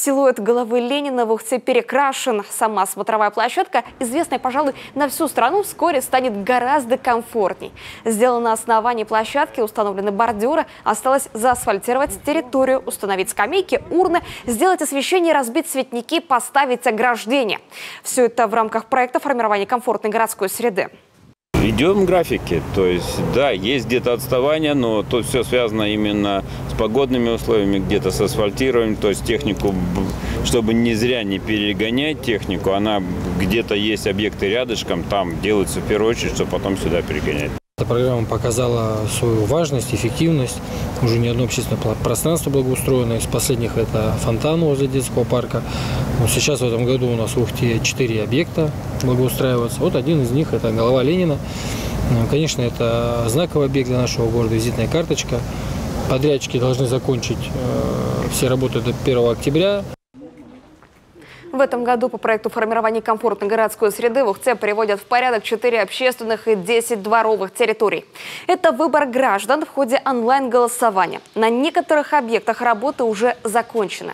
Силуэт головы Ленина в Ухте перекрашен. Сама смотровая площадка, известная, пожалуй, на всю страну, вскоре станет гораздо комфортней. Сделано на основании площадки, установлены бордюры. Осталось заасфальтировать территорию, установить скамейки, урны, сделать освещение, разбить цветники, поставить ограждение. Все это в рамках проекта формирования комфортной городской среды. Идем в графике, то есть, да, есть где-то отставание, но тут все связано именно с погодными условиями, где-то с асфальтированием, то есть технику, чтобы не зря не перегонять технику, она где-то есть объекты рядышком, там делается в первую очередь, чтобы потом сюда перегонять. Эта программа показала свою важность, эффективность. Уже не одно общественное пространство благоустроено. Из последних это фонтан возле детского парка. Вот сейчас в этом году у нас в Ухте 4 объекта благоустраиваются. Вот один из них это голова Ленина. Конечно, это знаковый объект для нашего города, визитная карточка. Подрядчики должны закончить все работы до 1 октября. В этом году по проекту формирования комфортной городской среды в Ухте приводят в порядок 4 общественных и 10 дворовых территорий. Это выбор граждан в ходе онлайн-голосования. На некоторых объектах работы уже закончены.